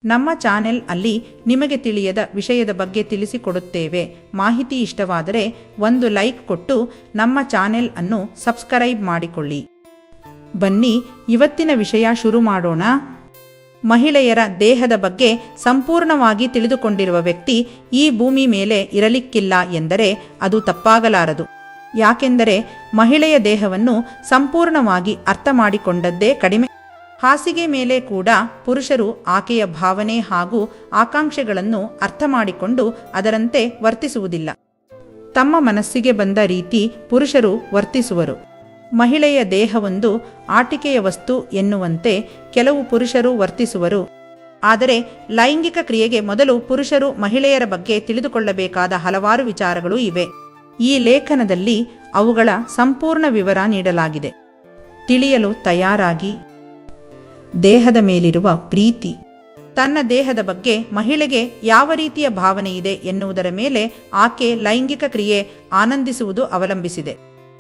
ನಮ್ಮ ಚಾನೆಲ್ ಅಲ್ಲಿ ನಿಮಗೆ ತಿಳಿಯದ ವಿಷಯದ ಬಗ್ಗೆ ತಿಳಿಸಿಕೊಡುತ್ತೇವೆ. ಮಾಹಿತಿ ಇಷ್ಟವಾದರೆ ಒಂದು ಲೈಕ್ ಕೊಟ್ಟು ನಮ್ಮ ಚಾನೆಲ್ ಅನ್ನು ಸಬ್ಸ್ಕ್ರೈಬ್ ಮಾಡಿಕೊಳ್ಳಿ. ಬನ್ನಿ ಇವತ್ತಿನ ವಿಷಯ ಶುರು ಮಾಡೋಣ. ಮಹಿಳೆಯರ ದೇಹದ ಬಗ್ಗೆ ಸಂಪೂರ್ಣವಾಗಿ ತಿಳಿದುಕೊಂಡಿರುವ ವ್ಯಕ್ತಿ ಈ ಭೂಮಿ ಮೇಲೆ ಇರಲಿಕ್ಕಿಲ್ಲ ಎಂದರೆ ಅದು ತಪ್ಪಾಗಲಾರದು. ಯಾಕೆಂದರೆ ಮಹಿಳೆಯ ದೇಹವನ್ನು ಸಂಪೂರ್ಣವಾಗಿ ಅರ್ಥ ಮಾಡಿಕೊಂಡದ್ದೇ ಕಡಿಮೆ. ಹಾಸಿಗೆ ಮೇಲೆ ಕೂಡ ಪುರುಷರು ಆಕೆಯ ಭಾವನೆ ಹಾಗೂ ಆಕಾಂಕ್ಷೆಗಳನ್ನು ಅರ್ಥ ಮಾಡಿಕೊಂಡು ಅದರಂತೆ ವರ್ತಿಸುವುದಿಲ್ಲ. ತಮ್ಮ ಮನಸ್ಸಿಗೆ ಬಂದ ರೀತಿ ಪುರುಷರು ವರ್ತಿಸುವರು. ಮಹಿಳೆಯ ದೇಹವೊಂದು ಆಟಿಕೆಯ ವಸ್ತು ಎನ್ನುವಂತೆ ಕೆಲವು ಪುರುಷರು ವರ್ತಿಸುವರು. ಆದರೆ ಲೈಂಗಿಕ ಕ್ರಿಯೆಗೆ ಮೊದಲು ಪುರುಷರು ಮಹಿಳೆಯರ ಬಗ್ಗೆ ತಿಳಿದುಕೊಳ್ಳಬೇಕಾದ ಹಲವಾರು ವಿಚಾರಗಳು ಇವೆ. ಈ ಲೇಖನದಲ್ಲಿ ಅವುಗಳ ಸಂಪೂರ್ಣ ವಿವರ ನೀಡಲಾಗಿದೆ. ತಿಳಿಯಲು ತಯಾರಾಗಿ. ದೇಹದ ಮೇಲಿರುವ ಪ್ರೀತಿ. ತನ್ನ ದೇಹದ ಬಗ್ಗೆ ಮಹಿಳೆಗೆ ಯಾವ ರೀತಿಯ ಭಾವನೆ ಇದೆ ಎನ್ನುವುದರ ಮೇಲೆ ಆಕೆ ಲೈಂಗಿಕ ಕ್ರಿಯೆ ಆನಂದಿಸುವುದು ಅವಲಂಬಿಸಿದೆ.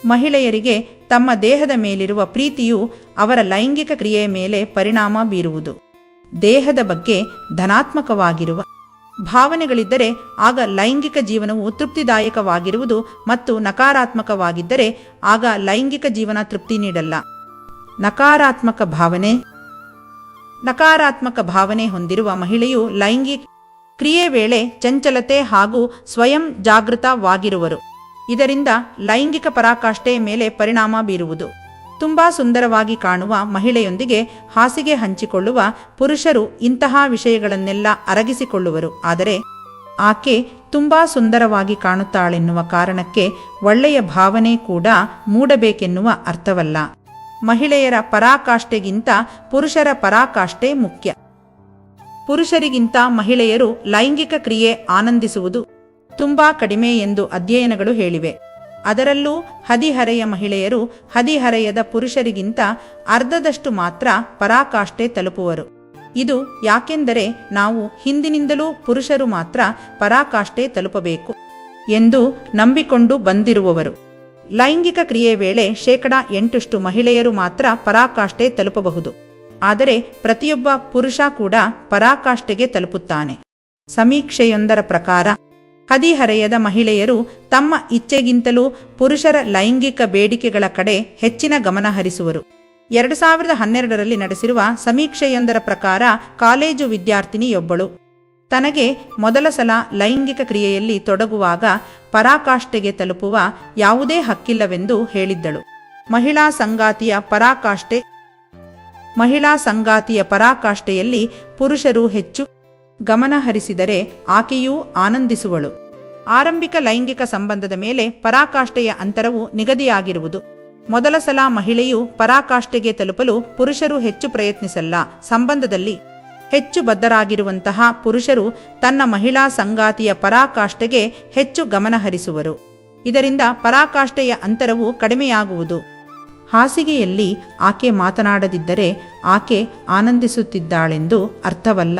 ಮಹಿಳೆಯರಿಗೆ ತಮ್ಮ ದೇಹದ ಮೇಲಿರುವ ಪ್ರೀತಿಯು ಅವರ ಲೈಂಗಿಕ ಕ್ರಿಯೆಯ ಮೇಲೆ ಪರಿಣಾಮ ಬೀರುವುದು. ದೇಹದ ಬಗ್ಗೆ ಧನಾತ್ಮಕವಾಗಿರುವ ಭಾವನೆಗಳಿದ್ದರೆ ಆಗ ಲೈಂಗಿಕ ಜೀವನವು ತೃಪ್ತಿದಾಯಕವಾಗಿರುವುದು ಮತ್ತು ನಕಾರಾತ್ಮಕವಾಗಿದ್ದರೆ ಆಗ ಲೈಂಗಿಕ ಜೀವನ ತೃಪ್ತಿ ನೀಡಲ್ಲ. ನಕಾರಾತ್ಮಕ ಭಾವನೆ ಹೊಂದಿರುವ ಮಹಿಳೆಯು ಲೈಂಗಿಕ ಕ್ರಿಯೆ ವೇಳೆ ಚಂಚಲತೆ ಹಾಗೂ ಸ್ವಯಂ ಜಾಗೃತವಾಗಿರುವರು. ಇದರಿಂದ ಲೈಂಗಿಕ ಪರಾಕಾಷ್ಠೆಯ ಮೇಲೆ ಪರಿಣಾಮ ಬೀರುವುದು. ತುಂಬಾ ಸುಂದರವಾಗಿ ಕಾಣುವ ಮಹಿಳೆಯೊಂದಿಗೆ ಹಾಸಿಗೆ ಹಂಚಿಕೊಳ್ಳುವ ಪುರುಷರು ಇಂತಹ ವಿಷಯಗಳನ್ನೆಲ್ಲ ಅರಗಿಸಿಕೊಳ್ಳುವರು. ಆದರೆ ಆಕೆ ತುಂಬಾ ಸುಂದರವಾಗಿ ಕಾಣುತ್ತಾಳೆನ್ನುವ ಕಾರಣಕ್ಕೆ ಒಳ್ಳೆಯ ಭಾವನೆ ಕೂಡ ಮೂಡಬೇಕೆನ್ನುವ ಅರ್ಥವಲ್ಲ. ಮಹಿಳೆಯರ ಪರಾಕಾಷ್ಠೆಗಿಂತ ಪುರುಷರ ಪರಾಕಾಷ್ಠೆ ಮುಖ್ಯ. ಪುರುಷರಿಗಿಂತ ಮಹಿಳೆಯರು ಲೈಂಗಿಕ ಕ್ರಿಯೆ ಆನಂದಿಸುವುದು ತುಂಬಾ ಕಡಿಮೆ ಎಂದು ಅಧ್ಯಯನಗಳು ಹೇಳಿವೆ. ಅದರಲ್ಲೂ ಹದಿಹರೆಯ ಮಹಿಳೆಯರು ಹದಿಹರೆಯದ ಪುರುಷರಿಗಿಂತ ಅರ್ಧದಷ್ಟು ಮಾತ್ರ ಪರಾಕಾಷ್ಠೆ ತಲುಪುವರು. ಇದು ಯಾಕೆಂದರೆ ನಾವು ಹಿಂದಿನಿಂದಲೂ ಪುರುಷರು ಮಾತ್ರ ಪರಾಕಾಷ್ಠೆ ತಲುಪಬೇಕು ಎಂದು ನಂಬಿಕೊಂಡು ಬಂದಿರುವವರು. ಲೈಂಗಿಕ ಕ್ರಿಯೆ ವೇಳೆ 8% ಮಹಿಳೆಯರು ಮಾತ್ರ ಪರಾಕಾಷ್ಠೆ ತಲುಪಬಹುದು. ಆದರೆ ಪ್ರತಿಯೊಬ್ಬ ಪುರುಷ ಕೂಡ ಪರಾಕಾಷ್ಠೆಗೆ ತಲುಪುತ್ತಾನೆ. ಸಮೀಕ್ಷೆಯೊಂದರ ಪ್ರಕಾರ ಹದಿಹರೆಯದ ಮಹಿಳೆಯರು ತಮ್ಮ ಇಚ್ಛೆಗಿಂತಲೂ ಪುರುಷರ ಲೈಂಗಿಕ ಬೇಡಿಕೆಗಳ ಕಡೆ ಹೆಚ್ಚಿನ ಗಮನ ಹರಿಸುವರು. 2012ರಲ್ಲಿ ನಡೆಸಿರುವ ಸಮೀಕ್ಷೆಯೊಂದರ ಪ್ರಕಾರ ಕಾಲೇಜು ವಿದ್ಯಾರ್ಥಿನಿಯೊಬ್ಬಳು ತನಗೆ ಮೊದಲ ಸಲ ಲೈಂಗಿಕ ಕ್ರಿಯೆಯಲ್ಲಿ ತೊಡಗುವಾಗ ಪರಾಕಾಷ್ಠೆಗೆ ತಲುಪುವ ಯಾವುದೇ ಹಕ್ಕಿಲ್ಲವೆಂದು ಹೇಳಿದ್ದಳು. ಮಹಿಳಾ ಸಂಗಾತಿಯ ಪರಾಕಾಷ್ಠೆಯಲ್ಲಿ ಪುರುಷರು ಹೆಚ್ಚು ಗಮನ ಹರಿಸಿದರೆ ಆಕೆಯೂ ಆನಂದಿಸುವಳು. ಆರಂಭಿಕ ಲೈಂಗಿಕ ಸಂಬಂಧದ ಮೇಲೆ ಪರಾಕಾಷ್ಠೆಯ ಅಂತರವು ನಿಗದಿಯಾಗಿರುವುದು. ಮೊದಲ ಸಲ ಮಹಿಳೆಯು ಪರಾಕಾಷ್ಠೆಗೆ ತಲುಪಲು ಪುರುಷರು ಹೆಚ್ಚು ಪ್ರಯತ್ನಿಸಲ್ಲ. ಸಂಬಂಧದಲ್ಲಿ ಹೆಚ್ಚು ಬದ್ಧರಾಗಿರುವಂತಹ ಪುರುಷರು ತನ್ನ ಮಹಿಳಾ ಸಂಗಾತಿಯ ಪರಾಕಾಷ್ಠೆಗೆ ಹೆಚ್ಚು ಗಮನ ಹರಿಸುವರು. ಇದರಿಂದ ಪರಾಕಾಷ್ಠೆಯ ಅಂತರವು ಕಡಿಮೆಯಾಗುವುದು. ಹಾಸಿಗೆಯಲ್ಲಿ ಆಕೆ ಮಾತನಾಡದಿದ್ದರೆ ಆಕೆ ಆನಂದಿಸುತ್ತಿದ್ದಾಳೆಂದು ಅರ್ಥವಲ್ಲ.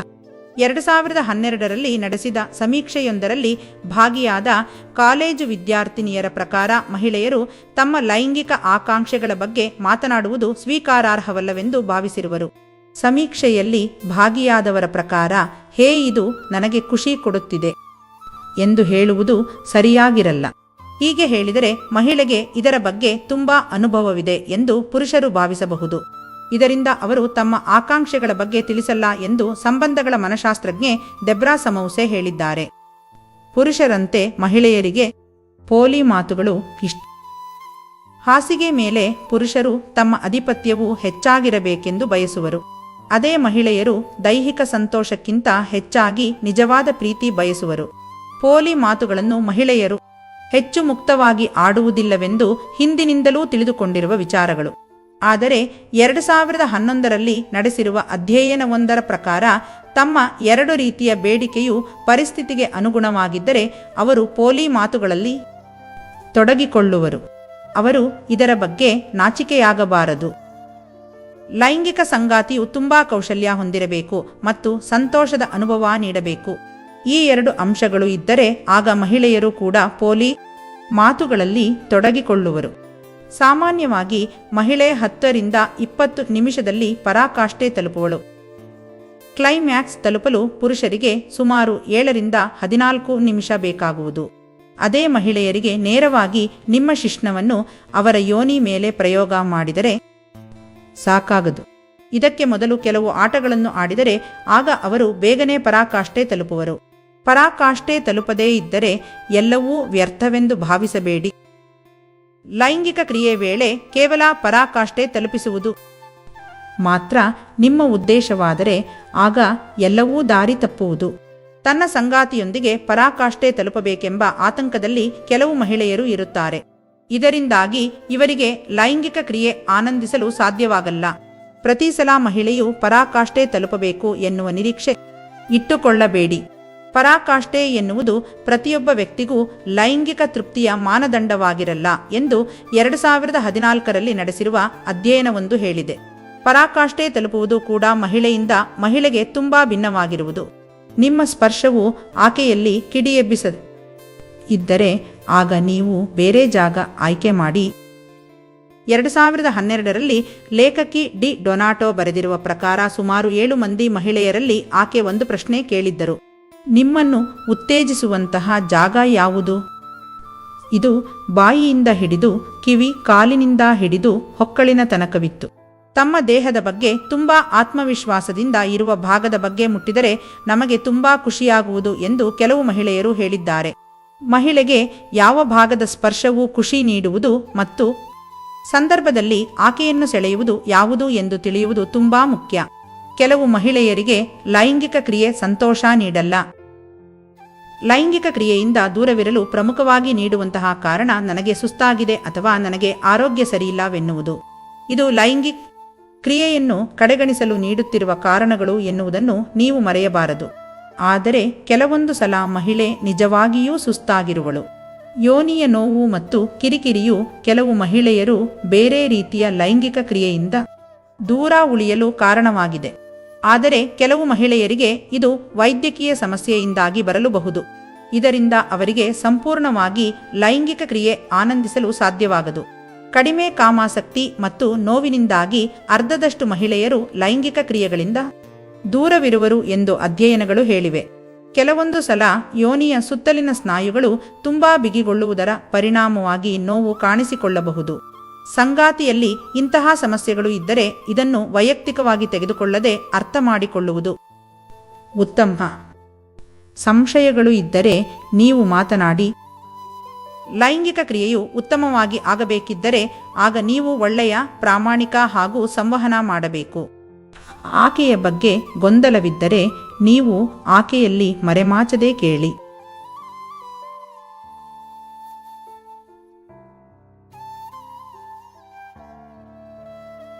2012ರಲ್ಲಿ ನಡೆಸಿದ ಸಮೀಕ್ಷೆಯೊಂದರಲ್ಲಿ ಭಾಗಿಯಾದ ಕಾಲೇಜು ವಿದ್ಯಾರ್ಥಿನಿಯರ ಪ್ರಕಾರ ಮಹಿಳೆಯರು ತಮ್ಮ ಲೈಂಗಿಕ ಆಕಾಂಕ್ಷೆಗಳ ಬಗ್ಗೆ ಮಾತನಾಡುವುದು ಸ್ವೀಕಾರಾರ್ಹವಲ್ಲವೆಂದು ಭಾವಿಸಿರುವರು. ಸಮೀಕ್ಷೆಯಲ್ಲಿ ಭಾಗಿಯಾದವರ ಪ್ರಕಾರ ಇದು ನನಗೆ ಖುಷಿ ಕೊಡುತ್ತಿದೆ ಎಂದು ಹೇಳುವುದು ಸರಿಯಾಗಿರಲ್ಲ. ಹೀಗೆ ಹೇಳಿದರೆ ಮಹಿಳೆಗೆ ಇದರ ಬಗ್ಗೆ ತುಂಬಾ ಅನುಭವವಿದೆ ಎಂದು ಪುರುಷರು ಭಾವಿಸಬಹುದು. ಇದರಿಂದ ಅವರು ತಮ್ಮ ಆಕಾಂಕ್ಷೆಗಳ ಬಗ್ಗೆ ತಿಳಿಸಲ್ಲ ಎಂದು ಸಂಬಂಧಗಳ ಮನಶಾಸ್ತ್ರಜ್ಞೆ ಡೆಬ್ರಾ ಸಮೌಸೆ ಹೇಳಿದ್ದಾರೆ. ಪುರುಷರಂತೆ ಮಹಿಳೆಯರಿಗೆ ಪೋಲಿ ಮಾತುಗಳು ಇಷ್ಟ. ಹಾಸಿಗೆ ಮೇಲೆ ಪುರುಷರು ತಮ್ಮ ಆಧಿಪತ್ಯವು ಹೆಚ್ಚಾಗಿರಬೇಕೆಂದು ಬಯಸುವರು. ಅದೇ ಮಹಿಳೆಯರು ದೈಹಿಕ ಸಂತೋಷಕ್ಕಿಂತ ಹೆಚ್ಚಾಗಿ ನಿಜವಾದ ಪ್ರೀತಿ ಬಯಸುವರು. ಪೋಲಿ ಮಾತುಗಳನ್ನು ಮಹಿಳೆಯರು ಹೆಚ್ಚು ಮುಕ್ತವಾಗಿ ಆಡುವುದಿಲ್ಲವೆಂದು ಹಿಂದಿನಿಂದಲೂ ತಿಳಿದುಕೊಂಡಿರುವ ವಿಚಾರಗಳು. ಆದರೆ 2011ರಲ್ಲಿ ನಡೆಸಿರುವ ಅಧ್ಯಯನವೊಂದರ ಪ್ರಕಾರ ತಮ್ಮ 2 ರೀತಿಯ ಬೇಡಿಕೆಯು ಪರಿಸ್ಥಿತಿಗೆ ಅನುಗುಣವಾಗಿದ್ದರೆ ಅವರು ಪೋಲಿ ಮಾತುಗಳಲ್ಲಿ ತೊಡಗಿಕೊಳ್ಳುವರು. ಅವರು ಇದರ ಬಗ್ಗೆ ನಾಚಿಕೆಯಾಗಬಾರದು. ಲೈಂಗಿಕ ಸಂಗಾತಿಯು ತುಂಬಾ ಕೌಶಲ್ಯ ಹೊಂದಿರಬೇಕು ಮತ್ತು ಸಂತೋಷದ ಅನುಭವ ನೀಡಬೇಕು. ಈ 2 ಅಂಶಗಳು ಇದ್ದರೆ ಆಗ ಮಹಿಳೆಯರು ಕೂಡ ಪೋಲಿ ಮಾತುಗಳಲ್ಲಿ ತೊಡಗಿಕೊಳ್ಳುವರು. ಸಾಮಾನ್ಯವಾಗಿ ಮಹಿಳೆ 10ರಿಂದ 20 ನಿಮಿಷದಲ್ಲಿ ಪರಾಕಾಷ್ಠೆ ತಲುಪುವಳು. ಕ್ಲೈಮ್ಯಾಕ್ಸ್ ತಲುಪಲು ಪುರುಷರಿಗೆ ಸುಮಾರು 7ರಿಂದ 14 ನಿಮಿಷ ಬೇಕಾಗುವುದು. ಅದೇ ಮಹಿಳೆಯರಿಗೆ ನೇರವಾಗಿ ನಿಮ್ಮ ಶಿಶ್ನವನ್ನು ಅವರ ಯೋನಿ ಮೇಲೆ ಪ್ರಯೋಗ ಮಾಡಿದರೆ ಸಾಕಾಗದು. ಇದಕ್ಕೆ ಮೊದಲು ಕೆಲವು ಆಟಗಳನ್ನು ಆಡಿದರೆ ಆಗ ಅವರು ಬೇಗನೆ ಪರಾಕಾಷ್ಠೆ ತಲುಪುವರು. ಪರಾಕಾಷ್ಠೆ ತಲುಪದೇ ಇದ್ದರೆ ಎಲ್ಲವೂ ವ್ಯರ್ಥವೆಂದು ಭಾವಿಸಬೇಡಿ. ಲೈಂಗಿಕ ಕ್ರಿಯೆ ವೇಳೆ ಕೇವಲ ಪರಾಕಾಷ್ಠೆ ತಲುಪಿಸುವುದು ಮಾತ್ರ ನಿಮ್ಮ ಉದ್ದೇಶವಾದರೆ ಆಗ ಎಲ್ಲವೂ ದಾರಿ ತಪ್ಪುವುದು. ತನ್ನ ಸಂಗಾತಿಯೊಂದಿಗೆ ಪರಾಕಾಷ್ಠೆ ತಲುಪಬೇಕೆಂಬ ಆತಂಕದಲ್ಲಿ ಕೆಲವು ಮಹಿಳೆಯರು ಇರುತ್ತಾರೆ. ಇದರಿಂದಾಗಿ ಇವರಿಗೆ ಲೈಂಗಿಕ ಕ್ರಿಯೆ ಆನಂದಿಸಲು ಸಾಧ್ಯವಾಗಲ್ಲ. ಪ್ರತಿ ಸಲ ಮಹಿಳೆಯು ಪರಾಕಾಷ್ಠೆ ತಲುಪಬೇಕು ಎನ್ನುವ ನಿರೀಕ್ಷೆ ಇಟ್ಟುಕೊಳ್ಳಬೇಡಿ. ಪರಾಕಾಷ್ಠೆ ಎನ್ನುವುದು ಪ್ರತಿಯೊಬ್ಬ ವ್ಯಕ್ತಿಗೂ ಲೈಂಗಿಕ ತೃಪ್ತಿಯ ಮಾನದಂಡವಾಗಿರಲ್ಲ ಎಂದು 2014ರಲ್ಲಿ ನಡೆಸಿರುವ ಅಧ್ಯಯನವೊಂದು ಹೇಳಿದೆ. ಪರಾಕಾಷ್ಠೆ ತಲುಪುವುದು ಕೂಡ ಮಹಿಳೆಯಿಂದ ಮಹಿಳೆಗೆ ತುಂಬಾ ಭಿನ್ನವಾಗಿರುವುದು. ನಿಮ್ಮ ಸ್ಪರ್ಶವು ಆಕೆಯಲ್ಲಿ ಕಿಡಿಯೆಬ್ಬಿಸದೆ ಇದ್ದರೆ ಆಗ ನೀವು ಬೇರೆ ಜಾಗ ಆಯ್ಕೆ ಮಾಡಿ. 2012ರಲ್ಲಿ ಲೇಖಕಿ ಡಿ ಡೊನಾಟೋ ಬರೆದಿರುವ ಪ್ರಕಾರ ಸುಮಾರು 7 ಮಂದಿ ಮಹಿಳೆಯರಲ್ಲಿ ಆಕೆ ಒಂದು ಪ್ರಶ್ನೆ ಕೇಳಿದ್ದರು. ನಿಮ್ಮನ್ನು ಉತ್ತೇಜಿಸುವಂತಹ ಜಾಗ ಯಾವುದು? ಇದು ಬಾಯಿಯಿಂದ ಹಿಡಿದು ಕಿವಿ ಕಾಲಿನಿಂದ ಹಿಡಿದು ಹೊಕ್ಕಳಿನ ತನಕವಿತ್ತು. ತಮ್ಮ ದೇಹದ ಬಗ್ಗೆ ತುಂಬಾ ಆತ್ಮವಿಶ್ವಾಸದಿಂದ ಇರುವ ಭಾಗದ ಬಗ್ಗೆ ಮುಟ್ಟಿದರೆ ನಮಗೆ ತುಂಬಾ ಖುಷಿಯಾಗುವುದು ಎಂದು ಕೆಲವು ಮಹಿಳೆಯರು ಹೇಳಿದ್ದಾರೆ. ಮಹಿಳೆಗೆ ಯಾವ ಭಾಗದ ಸ್ಪರ್ಶವು ಖುಷಿ ನೀಡುವುದು ಮತ್ತು ಸಂದರ್ಭದಲ್ಲಿ ಆಕೆಯನ್ನು ಸೆಳೆಯುವುದು ಯಾವುದು ಎಂದು ತಿಳಿಯುವುದು ತುಂಬಾ ಮುಖ್ಯ. ಕೆಲವು ಮಹಿಳೆಯರಿಗೆ ಲೈಂಗಿಕ ಕ್ರಿಯೆ ಸಂತೋಷ ನೀಡಲ್ಲ. ಲೈಂಗಿಕ ಕ್ರಿಯೆಯಿಂದ ದೂರವಿರಲು ಪ್ರಮುಖವಾಗಿ ನೀಡುವಂತಹ ಕಾರಣ ನನಗೆ ಸುಸ್ತಾಗಿದೆ ಅಥವಾ ನನಗೆ ಆರೋಗ್ಯ ಸರಿಯಿಲ್ಲವೆನ್ನುವುದು. ಇದು ಲೈಂಗಿಕ ಕ್ರಿಯೆಯನ್ನು ಕಡೆಗಣಿಸಲು ನೀಡುತ್ತಿರುವ ಕಾರಣಗಳು ಎನ್ನುವುದನ್ನು ನೀವು ಮರೆಯಬಾರದು. ಆದರೆ ಕೆಲವೊಂದು ಸಲ ಮಹಿಳೆ ನಿಜವಾಗಿಯೂ ಸುಸ್ತಾಗಿರುವಳು. ಯೋನಿಯ ನೋವು ಮತ್ತು ಕಿರಿಕಿರಿಯು ಕೆಲವು ಮಹಿಳೆಯರು ಬೇರೆ ರೀತಿಯ ಲೈಂಗಿಕ ಕ್ರಿಯೆಯಿಂದ ದೂರ ಉಳಿಯಲು ಕಾರಣವಾಗಿದೆ. ಆದರೆ ಕೆಲವು ಮಹಿಳೆಯರಿಗೆ ಇದು ವೈದ್ಯಕೀಯ ಸಮಸ್ಯೆಯಿಂದಾಗಿ ಬರಲುಬಹುದು. ಇದರಿಂದ ಅವರಿಗೆ ಸಂಪೂರ್ಣವಾಗಿ ಲೈಂಗಿಕ ಕ್ರಿಯೆ ಆನಂದಿಸಲು ಸಾಧ್ಯವಾಗದು. ಕಡಿಮೆ ಕಾಮಾಸಕ್ತಿ ಮತ್ತು ನೋವಿನಿಂದಾಗಿ ಅರ್ಧದಷ್ಟು ಮಹಿಳೆಯರು ಲೈಂಗಿಕ ಕ್ರಿಯೆಗಳಿಂದ ದೂರವಿರುವರು ಎಂದು ಅಧ್ಯಯನಗಳು ಹೇಳಿವೆ. ಕೆಲವೊಂದು ಸಲ ಯೋನಿಯ ಸುತ್ತಲಿನ ಸ್ನಾಯುಗಳು ತುಂಬಾ ಬಿಗಿಗೊಳ್ಳುವುದರ ಪರಿಣಾಮವಾಗಿ ನೋವು ಕಾಣಿಸಿಕೊಳ್ಳಬಹುದು. ಸಂಗಾತಿಯಲ್ಲಿ ಇಂತಹ ಸಮಸ್ಯೆಗಳು ಇದ್ದರೆ ಇದನ್ನು ವೈಯಕ್ತಿಕವಾಗಿ ತೆಗೆದುಕೊಳ್ಳದೆ ಅರ್ಥ ಮಾಡಿಕೊಳ್ಳುವುದು ಉತ್ತಮ. ಸಂಶಯಗಳು ಇದ್ದರೆ ನೀವು ಮಾತನಾಡಿ. ಲೈಂಗಿಕ ಕ್ರಿಯೆಯು ಉತ್ತಮವಾಗಿ ಆಗಬೇಕಿದ್ದರೆ ಆಗ ನೀವು ಒಳ್ಳೆಯ ಪ್ರಾಮಾಣಿಕ ಹಾಗೂ ಸಂವಹನ ಮಾಡಬೇಕು. ಆಕೆಯ ಬಗ್ಗೆ ಗೊಂದಲವಿದ್ದರೆ ನೀವು ಆಕೆಯಲ್ಲಿ ಮರೆಮಾಚದೆ ಕೇಳಿ.